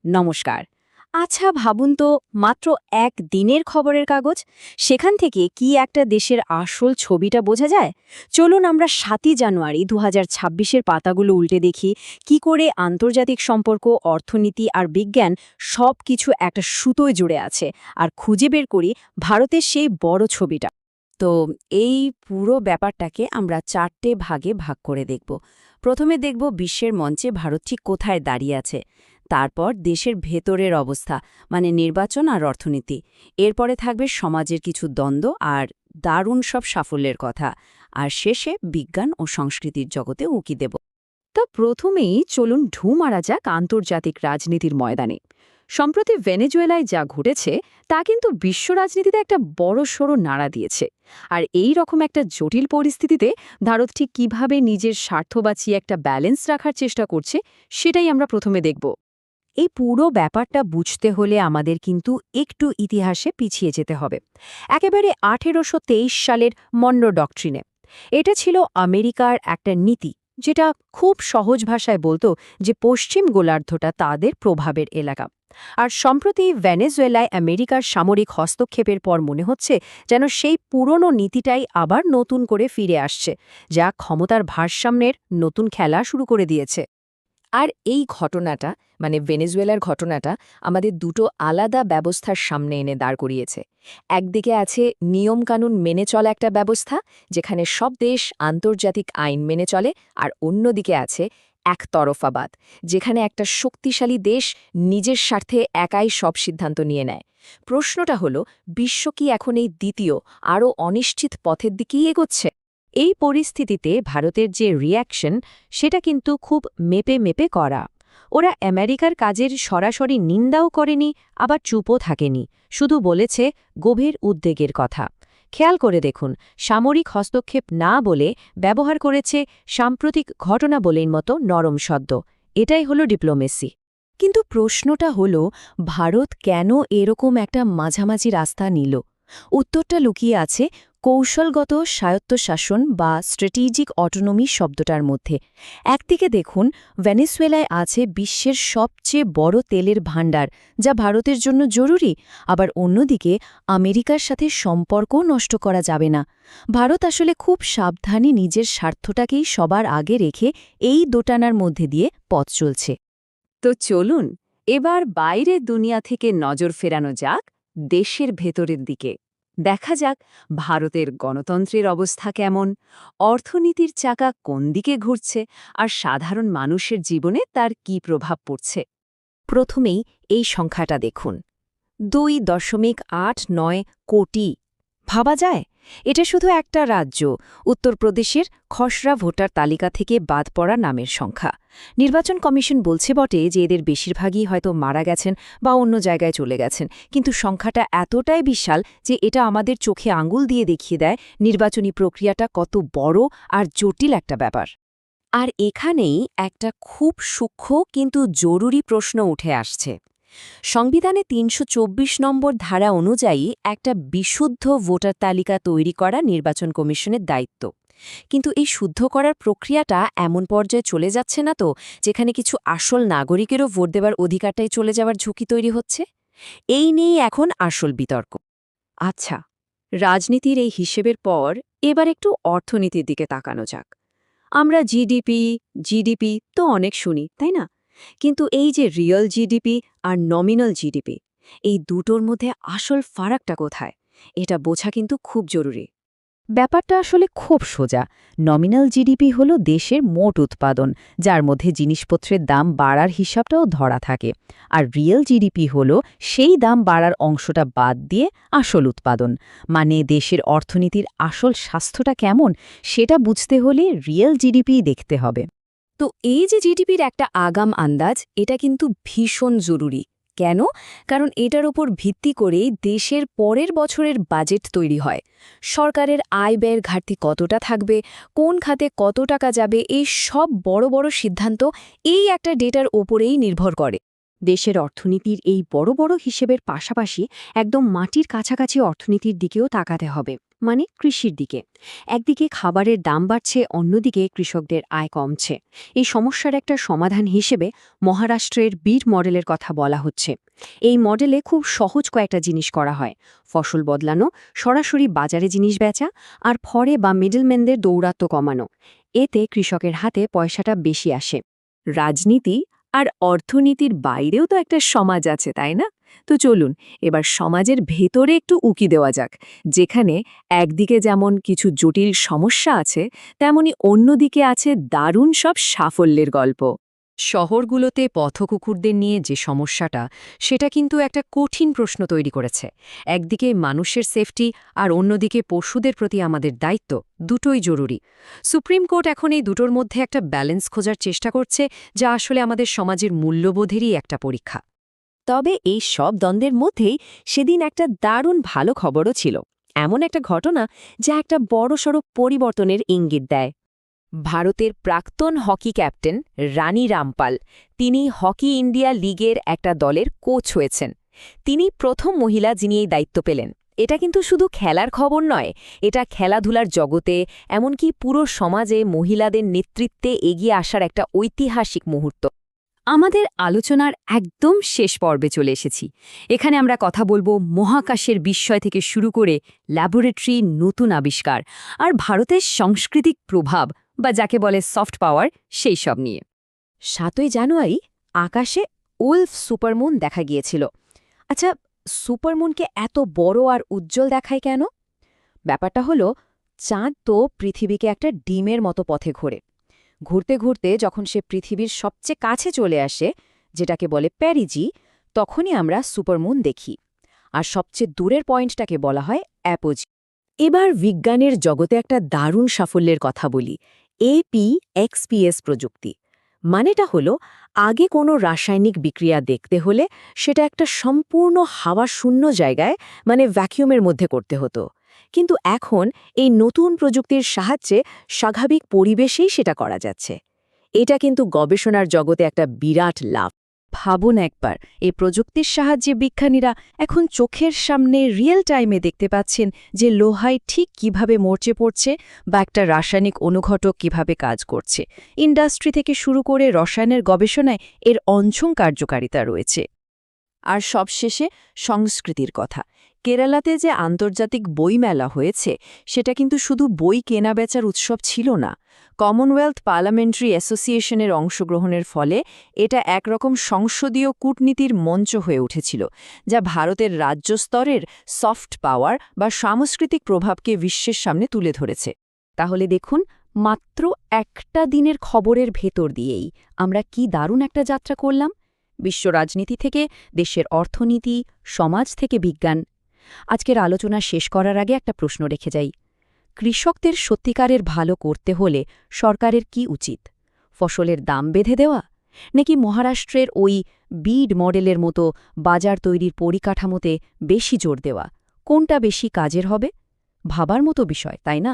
নমস্কার। আচ্ছা ভাবুন তো, মাত্র এক দিনের খবরের কাগজ, সেখান থেকে কি একটা দেশের আসল ছবিটা বোঝা যায়? চলুন আমরা ৭ই জানুয়ারি ২০২৬-এর পাতাগুলো উল্টে দেখি কি করে আন্তর্জাতিক সম্পর্ক, অর্থনীতি আর বিজ্ঞান সব কিছু একটা সুতোয় জুড়ে আছে, আর খুঁজে বের করি ভারতের সেই বড় ছবিটা। তো এই পুরো ব্যাপারটাকে আমরা ৪টে ভাগে ভাগ করে দেখব। প্রথমে দেখব বিশ্বের মঞ্চে ভারত ঠিক কোথায় দাঁড়িয়ে আছে। তারপর দেশের ভেতরের অবস্থা, মানে নির্বাচন আর অর্থনীতি। এরপরে থাকবে সমাজের কিছু দ্বন্দ্ব আর দারুণ সব সাফল্যের কথা। আর শেষে বিজ্ঞান ও সংস্কৃতির জগতে উঁকি দেব। তা প্রথমেই চলুন ঢু মারা যাক আন্তর্জাতিক রাজনীতির ময়দানে। সম্প্রতি ভেনেজুয়েলায় যা ঘটেছে তা কিন্তু বিশ্ব রাজনীতিতে একটা বড়সড় নাড়া দিয়েছে। আর এই রকম একটা জটিল পরিস্থিতিতে ভারত ঠিক কিভাবে নিজের স্বার্থ বাঁচিয়ে একটা ব্যালেন্স রাখার চেষ্টা করছে, সেটাই আমরা প্রথমে দেখব। এই পুরো ব্যাপারটা বুঝতে হলে আমাদের কিন্তু একটু ইতিহাসে পিছিয়ে যেতে হবে, একেবারে ১৮২৩ সালের মনরো ডক্ট্রিনে। এটা ছিল আমেরিকার একটা নীতি, যেটা খুব সহজ ভাষায় বলতো যে পশ্চিম গোলার্ধটা তাদের প্রভাবের এলাকা। আর সম্প্রতি ভেনেজুয়েলায় আমেরিকার সামরিক হস্তক্ষেপের পর মনে হচ্ছে যেন সেই পুরনো নীতিটাই আবার নতুন করে ফিরে আসছে, যা ক্ষমতার ভারসাম্যের নতুন খেলা শুরু করে দিয়েছে। আর এই ঘটনাটা, মানে ভেনেজুয়েলার ঘটনাটা, আমাদের দুটো আলাদা ব্যবস্থার সামনে এনে দাঁড় করিয়েছে। একদিকে আছে নিয়মকানুন মেনে চলা একটা ব্যবস্থা, যেখানে সব দেশ আন্তর্জাতিক আইন মেনে চলে, আর অন্যদিকে আছে একতরফাবাদ, যেখানে একটা শক্তিশালী দেশ নিজের স্বার্থে একাই সব সিদ্ধান্ত নিয়ে নেয়। প্রশ্নটা হলো, বিশ্ব কি এখন এই দ্বিতীয়, আরও অনিশ্চিত পথের দিকেই এগোচ্ছে? এই পরিস্থিতিতে ভারতের যে রিঅ্যাকশন, সেটা কিন্তু খুব মেপে মেপে করা। ওরা আমেরিকার কাজের সরাসরি নিন্দাও করেনি, আবার চুপও থাকেনি, শুধু বলেছে গভীর উদ্বেগের কথা। খেয়াল করে দেখুন, সামরিক হস্তক্ষেপ না বলে ব্যবহার করেছে সাম্প্রতিক ঘটনাবলীর মতো নরম শব্দ। এটাই হলো ডিপ্লোমেসি। কিন্তু প্রশ্নটা হলো, ভারত কেন এরকম একটা মাঝামাঝি রাস্তা নিল? উত্তরটা লুকিয়ে আছে কৌশলগত স্বায়ত্তশাসন বা স্ট্র্যাটেজিক অটোনমি শব্দটার মধ্যে। একদিকে দেখুন, ভেনেজুয়েলায় আছে বিশ্বের সবচেয়ে বড় তেলের ভাণ্ডার, যা ভারতের জন্য জরুরি। আবার অন্যদিকে আমেরিকার সাথে সম্পর্কও নষ্ট করা যাবে না। ভারত আসলে খুব সাবধানে নিজের স্বার্থটাকেই সবার আগে রেখে এই দোটানার মধ্যে দিয়ে পথ চলছে। তো চলুন এবার বাইরের দুনিয়া থেকে নজর ফেরানো যাক দেশের ভেতরের দিকে। দেখা যাক ভারতের গণতন্ত্রের অবস্থা কেমন, অর্থনীতির চাকা কোন দিকে ঘুরছে, আর সাধারণ মানুষের জীবনে তার কী প্রভাব পড়ছে। প্রথমেই এই সংখ্যাটা দেখুন, ২.৮৯ কোটি। ভাবা যায়? এটা শুধু একটা রাজ্য, উত্তরপ্রদেশের খসড়া ভোটার তালিকা থেকে বাদ পড়া নামের সংখ্যা। নির্বাচন কমিশন বলছে বটে যে এদের বেশিরভাগই হয়তো মারা গেছেন বা অন্য জায়গায় চলে গেছেন, কিন্তু সংখ্যাটা এতটাই বিশাল যে এটা আমাদের চোখে আঙুল দিয়ে দেখিয়ে দেয় নির্বাচনী প্রক্রিয়াটা কত বড় আর জটিল একটা ব্যাপার। আর এখানেই একটা খুব সূক্ষ্ম কিন্তু জরুরি প্রশ্ন উঠে আসছে। সংবিধানে ৩২৪ নম্বর ধারা অনুযায়ী একটা বিশুদ্ধ ভোটার তালিকা তৈরি করা নির্বাচন কমিশনের দায়িত্ব। কিন্তু এই শুদ্ধ করার প্রক্রিয়াটা এমন পর্যায়ে চলে যাচ্ছে না তো, যেখানে কিছু আসল নাগরিকেরও ভোট দেওয়ার অধিকারটাই চলে যাওয়ার ঝুঁকি তৈরি হচ্ছে? এই নিয়েই এখন আসল বিতর্ক। আচ্ছা, রাজনীতির এই হিসেবের পর এবার একটু অর্থনীতির দিকে তাকানো যাক। আমরা জিডিপি তো অনেক শুনি, তাই না? কিন্তু এই যে রিয়েল জিডিপি আর নমিনাল জিডিপি, এই দুটোর মধ্যে আসল ফারাকটা কোথায়, এটা বোঝা কিন্তু খুব জরুরি। ব্যাপারটা আসলে খুব সোজা। নমিনাল জিডিপি হল দেশের মোট উৎপাদন, যার মধ্যে জিনিসপত্রের দাম বাড়ার হিসাবটাও ধরা থাকে। আর রিয়েল জিডিপি হল সেই দাম বাড়ার অংশটা বাদ দিয়ে আসল উৎপাদন, মানে দেশের অর্থনীতির আসল স্বাস্থ্যটা কেমন, সেটা বুঝতে হলে রিয়েল জিডিপি দেখতে হবে। তো এই যে জিডিপির একটা আগাম আন্দাজ, এটা কিন্তু ভীষণ জরুরি। কেন? কারণ এটার ওপর ভিত্তি করেই দেশের পরের বছরের বাজেট তৈরি হয়। সরকারের আয় ব্যয়ের ঘাটতি কতটা থাকবে, কোন খাতে কত টাকা যাবে, এই সব বড় বড় সিদ্ধান্ত এই একটা ডেটার ওপরেই নির্ভর করে। দেশের অর্থনীতির এই বড় বড় হিসেবের পাশাপাশি একদম মাটির কাছাকাছি অর্থনীতির দিকেও তাকাতে হবে। মানে কৃষির দিকে। একদিকে খাবারের দাম বাড়ছে, অন্যদিকে কৃষকদের আয় কমছে। এই সমস্যার একটা সমাধান হিসেবে মহারাষ্ট্রের বিট মডেলের কথা বলা হচ্ছে। এই মডেলে খুব সহজ কয়েকটা জিনিস করা হয়: ফসল বদলানো, সরাসরি বাজারে জিনিস বেচা, আর ফরে বা মিডলম্যানদের দৌরাত্ম্য কমানো। এতে কৃষকের হাতে পয়সাটা বেশি আসে। রাজনীতি আর অর্থনীতির বাইরেও তো একটা সমাজ আছে, তাই না? তো চলুন এবার সমাজের ভেতরে একটু উকি দেওয়া যাক, যেখানে একদিকে যেমন কিছু জটিল সমস্যা আছে, তেমনি অন্যদিকে আছে দারুণ সব সাফল্যের গল্প। শহরগুলোতে পথকুকুরদের নিয়ে যে সমস্যাটা, সেটা কিন্তু একটা কঠিন প্রশ্ন তৈরি করেছে। একদিকে মানুষের সেফটি আর অন্যদিকে পশুদের প্রতি আমাদের দায়িত্ব, দুটোই জরুরি। সুপ্রিম কোর্ট এখন এই দুটোর মধ্যে একটা ব্যালেন্স খোঁজার চেষ্টা করছে, যা আসলে আমাদের সমাজের মূল্যবোধেরই একটা পরীক্ষা। তবে এই সব দ্বন্দ্বের মধ্যেই সেদিন একটা দারুণ ভালো খবরও ছিল, এমন একটা ঘটনা যা একটা বড়সড় পরিবর্তনের ইঙ্গিত দেয়। ভারতের প্রাক্তন হকি ক্যাপ্টেন রানী রামপাল, তিনি হকি ইন্ডিয়া লিগের একটা দলের কোচ হয়েছেন। তিনি প্রথম মহিলা যিনি এই দায়িত্ব পেলেন। এটা কিন্তু শুধু খেলার খবর নয়, এটা খেলাধুলার জগতে, এমনকি পুরো সমাজে মহিলাদের নেতৃত্বে এগিয়ে আসার একটা ঐতিহাসিক মুহূর্ত। আমাদের আলোচনার একদম শেষ পর্বে চলে এসেছি। এখানে আমরা কথা বলবো মহাকাশের বিস্ময় থেকে শুরু করে ল্যাবরেটরি নতুন আবিষ্কার আর ভারতের সাংস্কৃতিক প্রভাব, বা যাকে বলে সফট পাওয়ার, সেই সব নিয়ে। ৭ই জানুয়ারি আকাশে উলফ সুপারমুন দেখা গিয়েছিল। আচ্ছা, সুপারমুনকে এত বড় আর উজ্জ্বল দেখায় কেন? ব্যাপারটা হলো, চাঁদ তো পৃথিবীকে একটা ডিমের মতো পথে ঘোরে। ঘুরতে ঘুরতে যখন সে পৃথিবীর সবচেয়ে কাছে চলে আসে, যেটাকে বলে প্যারিজি, তখনই আমরা সুপারমুন দেখি। আর সবচেয়ে দূরের পয়েন্টটাকে বলা হয় অ্যাপোজি। এবার বিজ্ঞানের জগতে একটা দারুণ সাফল্যের কথা বলি, APXPS প্রযুক্তি। মানেটা হলো, আগে কোনো রাসায়নিক বিক্রিয়া দেখতে হলে সেটা একটা সম্পূর্ণ হাওয়া শূন্য জায়গায়, মানে ভ্যাকিউমের মধ্যে করতে হতো। কিন্তু এখন এই নতুন প্রযুক্তির সাহায্যে স্বাভাবিক পরিবেশেই সেটা করা যাচ্ছে। এটা কিন্তু গবেষণার জগতে একটা বিরাট লাভ। ভাবুন একবার, এই প্রযুক্তির সাহায্যে বিজ্ঞানীরা এখন চোখের সামনে রিয়েল টাইমে দেখতে পাচ্ছেন যে লোহায় ঠিক কিভাবে মরচে পড়ছে বা একটা রাসায়নিক অনুঘটক কিভাবে কাজ করছে। ইন্ডাস্ট্রি থেকে শুরু করে রসায়নের গবেষণায় এর অঞ্ছং কার্যকারিতা রয়েছে। আর সবশেষে সংস্কৃতির কথা। কেরালাতে যে আন্তর্জাতিক বইমেলা হয়েছে, সেটা কিন্তু শুধু বই কেনাবেচার উৎসব ছিল না। কমনওয়েলথ পার্লামেন্টারি অ্যাসোসিয়েশনের অংশগ্রহণের ফলে এটা একরকম সংসদীয় কূটনীতির মঞ্চ হয়ে উঠেছিল, যা ভারতের রাজ্য স্তরের সফট পাওয়ার বা সাংস্কৃতিক প্রভাবকে বিশ্বের সামনে তুলে ধরেছে। তাহলে দেখুন, মাত্র একটা দিনের খবরের ভেতর দিয়েই আমরা কি দারুণ একটা যাত্রা করলাম। বিশ্ব রাজনীতি থেকে দেশের অর্থনীতি, সমাজ থেকে বিজ্ঞান। আজকের আলোচনা শেষ করার আগে একটা প্রশ্ন রেখে যাই। কৃষকদের সত্যিকারের ভালো করতে হলে সরকারের কি উচিত? ফসলের দাম বেঁধে দেওয়া, নাকি মহারাষ্ট্রের ওই বিড মডেলের মতো বাজার তৈরির পরিকাঠামোতে বেশি জোর দেওয়া? কোনটা বেশি কাজের হবে? ভাবার মতো বিষয়, তাই না?